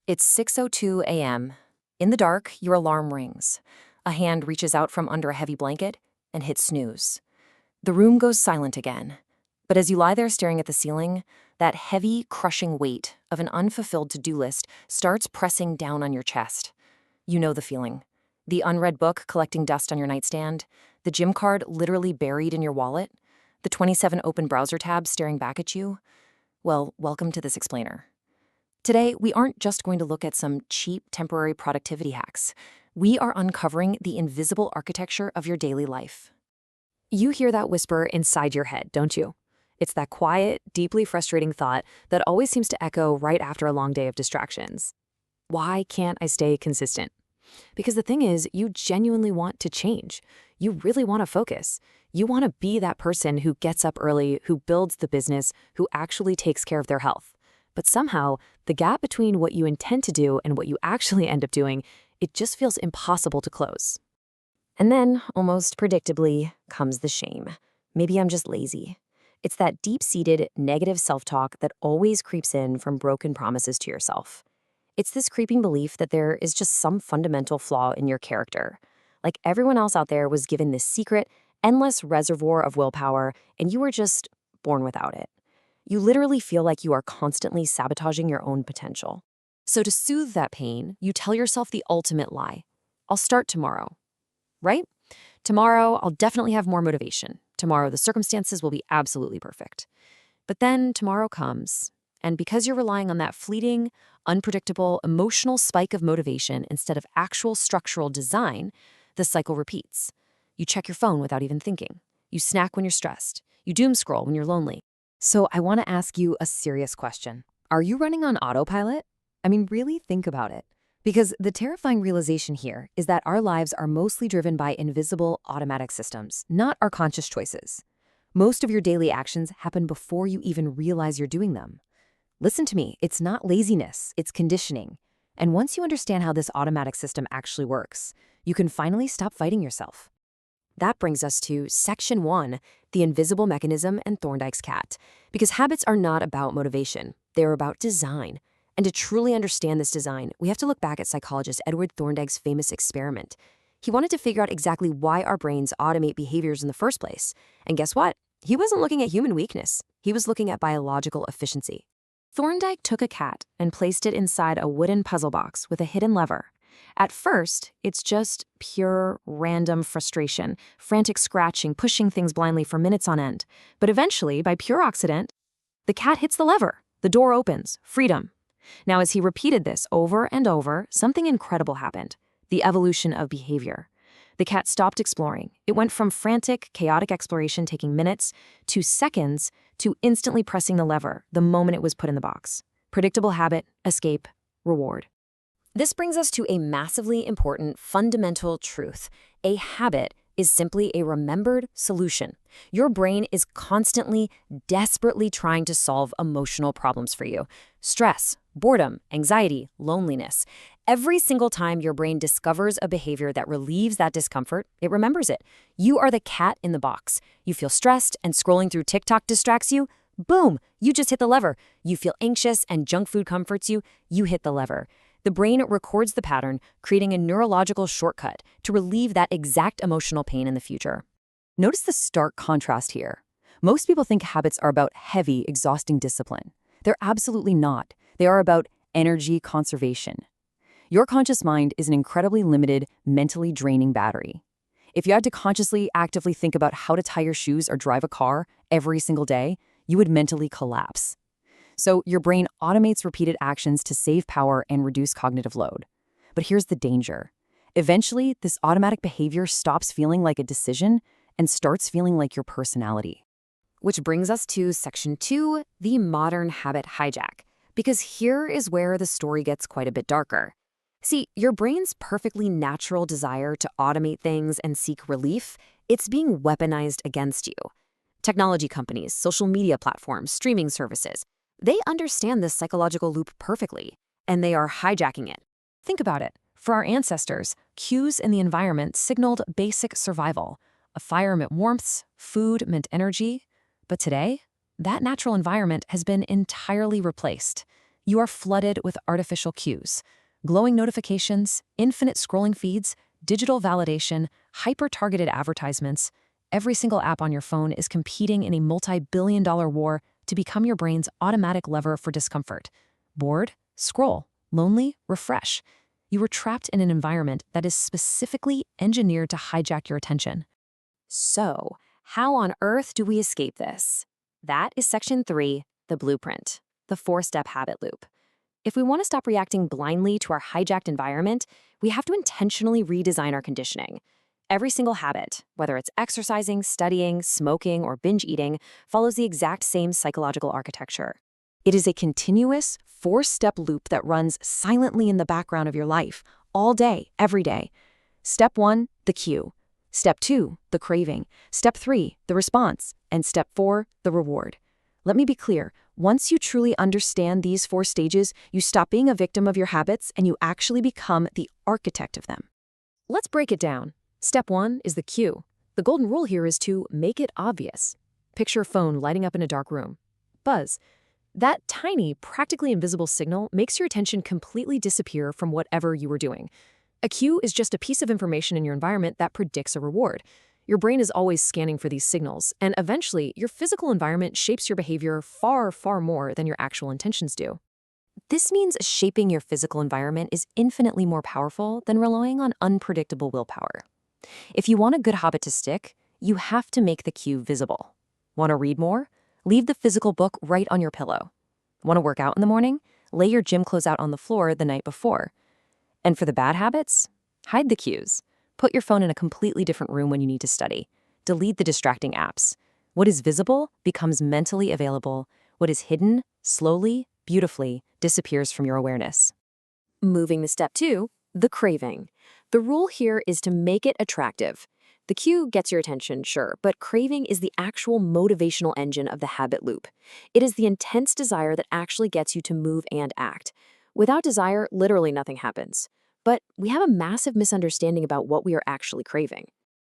It's 6:02 a.m. In the dark, your alarm rings. A hand reaches out from under a heavy blanket and hits snooze. The room goes silent again. But as you lie there staring at the ceiling, that heavy, crushing weight of an unfulfilled to-do list starts pressing down on your chest. You know the feeling. The unread book collecting dust on your nightstand, the gym card literally buried in your wallet, the 27 open browser tabs staring back at you. Well, welcome to this explainer. Today, we aren't just going to look at some cheap, temporary productivity hacks. We are uncovering the invisible architecture of your daily life. You hear that whisper inside your head, don't you? It's that quiet, deeply frustrating thought that always seems to echo right after a long day of distractions. Why can't I stay consistent? Because the thing is, you genuinely want to change. You really want to focus. You want to be that person who gets up early, who builds the business, who actually takes care of their health. But somehow, the gap between what you intend to do and what you actually end up doing, it just feels impossible to close. And then, almost predictably, comes the shame. Maybe I'm just lazy. It's that deep-seated, negative self-talk that always creeps in from broken promises to yourself. It's this creeping belief that there is just some fundamental flaw in your character. Like everyone else out there was given this secret, endless reservoir of willpower, and you were just born without it. You literally feel like you are constantly sabotaging your own potential. So to soothe that pain, you tell yourself the ultimate lie. I'll start tomorrow. Right? Tomorrow, I'll definitely have more motivation. Tomorrow, the circumstances will be absolutely perfect. But then tomorrow comes, and because you're relying on that fleeting, unpredictable, emotional spike of motivation instead of actual structural design, the cycle repeats. You check your phone without even thinking. You snack when you're stressed. You doom scroll when you're lonely. So I want to ask you a serious question. Are you running on autopilot? I mean, really think about it. Because the terrifying realization here is that our lives are mostly driven by invisible automatic systems, not our conscious choices. Most of your daily actions happen before you even realize you're doing them. Listen to me, it's not laziness, it's conditioning. And once you understand how this automatic system actually works, you can finally stop fighting yourself. That brings us to Section 1, the invisible mechanism and Thorndike's cat. Because habits are not about motivation, they're about design. And to truly understand this design, we have to look back at psychologist Edward Thorndike's famous experiment. He wanted to figure out exactly why our brains automate behaviors in the first place. And guess what? He wasn't looking at human weakness. He was looking at biological efficiency. Thorndike took a cat and placed it inside a wooden puzzle box with a hidden lever. At first, it's just pure, random frustration, frantic scratching, pushing things blindly for minutes on end. But eventually, by pure accident, the cat hits the lever. The door opens. Freedom. Now, as he repeated this over and over, something incredible happened. The evolution of behavior. The cat stopped exploring. It went from frantic, chaotic exploration taking minutes to seconds to instantly pressing the lever the moment it was put in the box. Predictable habit, escape, reward. This brings us to a massively important fundamental truth. A habit is simply a remembered solution. Your brain is constantly, desperately trying to solve emotional problems for you. Stress, boredom, anxiety, loneliness. Every single time your brain discovers a behavior that relieves that discomfort, it remembers it. You are the cat in the box. You feel stressed and scrolling through TikTok distracts you. Boom, you just hit the lever. You feel anxious and junk food comforts you. You hit the lever. The brain records the pattern, creating a neurological shortcut to relieve that exact emotional pain in the future. Notice the stark contrast here. Most people think habits are about heavy, exhausting discipline. They're absolutely not. They are about energy conservation. Your conscious mind is an incredibly limited, mentally draining battery. If you had to consciously, actively think about how to tie your shoes or drive a car every single day, you would mentally collapse. So your brain automates repeated actions to save power and reduce cognitive load. But here's the danger. Eventually, this automatic behavior stops feeling like a decision and starts feeling like your personality. Which brings us to Section 2, the modern habit hijack. Because here is where the story gets quite a bit darker. See, your brain's perfectly natural desire to automate things and seek relief, it's being weaponized against you. Technology companies, social media platforms, streaming services, they understand this psychological loop perfectly, and they are hijacking it. Think about it. For our ancestors, cues in the environment signaled basic survival. A fire meant warmth, food meant energy. But today, that natural environment has been entirely replaced. You are flooded with artificial cues, glowing notifications, infinite scrolling feeds, digital validation, hyper-targeted advertisements. Every single app on your phone is competing in a multi-billion-dollar war to become your brain's automatic lever for discomfort. Bored? Scroll. Lonely? Refresh. You were trapped in an environment that is specifically engineered to hijack your attention. So, how on earth do we escape this? That is Section 3, the blueprint, the 4-step habit loop. If we want to stop reacting blindly to our hijacked environment, we have to intentionally redesign our conditioning. Every single habit, whether it's exercising, studying, smoking, or binge eating, follows the exact same psychological architecture. It is a continuous, 4-step loop that runs silently in the background of your life, all day, every day. Step 1, the cue. Step 2, the craving. Step 3, the response. And step 4, the reward. Let me be clear. Once you truly understand these 4 stages, you stop being a victim of your habits and you actually become the architect of them. Let's break it down. Step 1 is the cue. The golden rule here is to make it obvious. Picture a phone lighting up in a dark room. Buzz. That tiny, practically invisible signal makes your attention completely disappear from whatever you were doing. A cue is just a piece of information in your environment that predicts a reward. Your brain is always scanning for these signals, and eventually, your physical environment shapes your behavior far, far more than your actual intentions do. This means shaping your physical environment is infinitely more powerful than relying on unpredictable willpower. If you want a good habit to stick, you have to make the cue visible. Want to read more? Leave the physical book right on your pillow. Want to work out in the morning? Lay your gym clothes out on the floor the night before. And for the bad habits, hide the cues. Put your phone in a completely different room when you need to study. Delete the distracting apps. What is visible becomes mentally available. What is hidden, slowly, beautifully, disappears from your awareness. Moving to step 2, the craving. The rule here is to make it attractive. The cue gets your attention, sure, but craving is the actual motivational engine of the habit loop. It is the intense desire that actually gets you to move and act. Without desire, literally nothing happens. But we have a massive misunderstanding about what we are actually craving.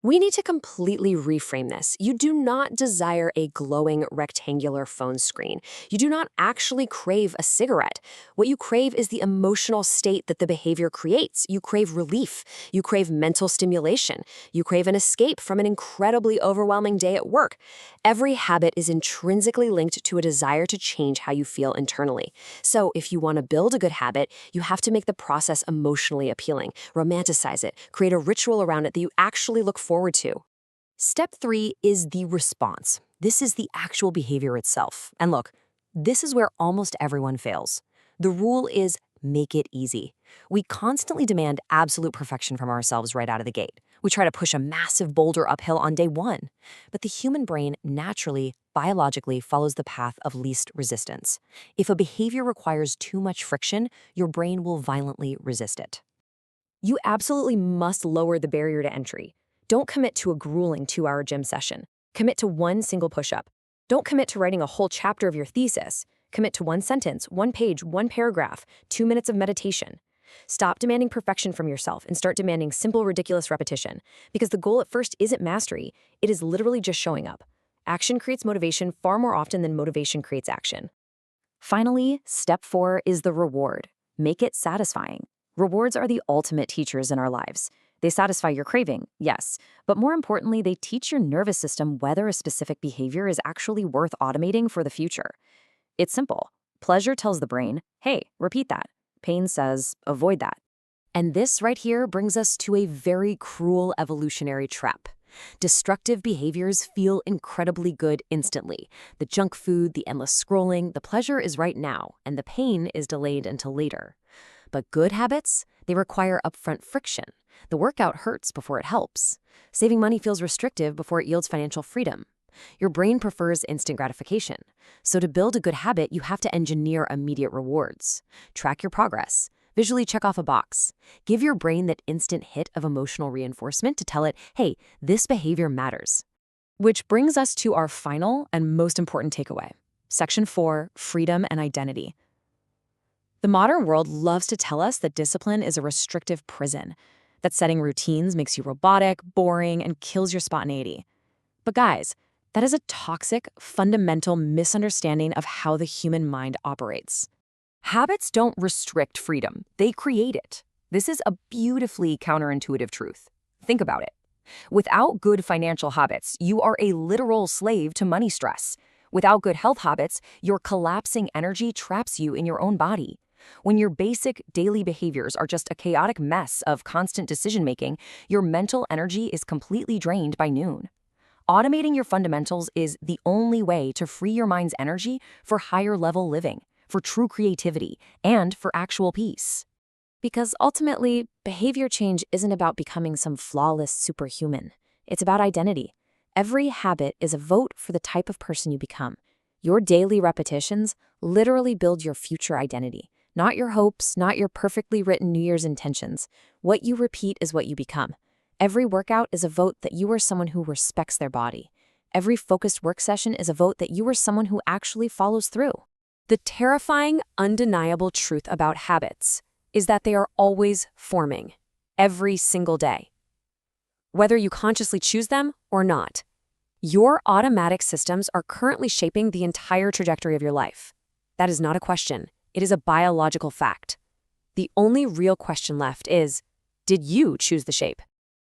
We need to completely reframe this. You do not desire a glowing rectangular phone screen. You do not actually crave a cigarette. What you crave is the emotional state that the behavior creates. You crave relief. You crave mental stimulation. You crave an escape from an incredibly overwhelming day at work. Every habit is intrinsically linked to a desire to change how you feel internally. So if you want to build a good habit, you have to make the process emotionally appealing, romanticize it, create a ritual around it that you actually look forward to. Step 3 is the response. This is the actual behavior itself. And look, this is where almost everyone fails. The rule is make it easy. We constantly demand absolute perfection from ourselves right out of the gate. We try to push a massive boulder uphill on day 1. But the human brain naturally, biologically follows the path of least resistance. If a behavior requires too much friction, your brain will violently resist it. You absolutely must lower the barrier to entry. Don't commit to a grueling 2-hour gym session. Commit to one single push-up. Don't commit to writing a whole chapter of your thesis. Commit to 1 sentence, 1 page, 1 paragraph, 2 minutes of meditation. Stop demanding perfection from yourself and start demanding simple, ridiculous repetition. Because the goal at first isn't mastery, it is literally just showing up. Action creates motivation far more often than motivation creates action. Finally, step 4 is the reward. Make it satisfying. Rewards are the ultimate teachers in our lives. They satisfy your craving, yes, but more importantly, they teach your nervous system whether a specific behavior is actually worth automating for the future. It's simple. Pleasure tells the brain, hey, repeat that. Pain says, avoid that. And this right here brings us to a very cruel evolutionary trap. Destructive behaviors feel incredibly good instantly. The junk food, the endless scrolling, the pleasure is right now, and the pain is delayed until later. But good habits, they require upfront friction. The workout hurts before it helps. Saving money feels restrictive before it yields financial freedom. Your brain prefers instant gratification. So to build a good habit, you have to engineer immediate rewards. Track your progress. Visually check off a box. Give your brain that instant hit of emotional reinforcement to tell it, hey, this behavior matters. Which brings us to our final and most important takeaway. Section 4, freedom and identity. The modern world loves to tell us that discipline is a restrictive prison, that setting routines makes you robotic, boring, and kills your spontaneity. But guys, that is a toxic, fundamental misunderstanding of how the human mind operates. Habits don't restrict freedom, they create it. This is a beautifully counterintuitive truth. Think about it. Without good financial habits, you are a literal slave to money stress. Without good health habits, your collapsing energy traps you in your own body. When your basic daily behaviors are just a chaotic mess of constant decision-making, your mental energy is completely drained by noon. Automating your fundamentals is the only way to free your mind's energy for higher-level living, for true creativity, and for actual peace. Because ultimately, behavior change isn't about becoming some flawless superhuman. It's about identity. Every habit is a vote for the type of person you become. Your daily repetitions literally build your future identity. Not your hopes, not your perfectly written New Year's intentions. What you repeat is what you become. Every workout is a vote that you are someone who respects their body. Every focused work session is a vote that you are someone who actually follows through. The terrifying, undeniable truth about habits is that they are always forming, every single day. Whether you consciously choose them or not, your automatic systems are currently shaping the entire trajectory of your life. That is not a question. It is a biological fact. The only real question left is, did you choose the shape?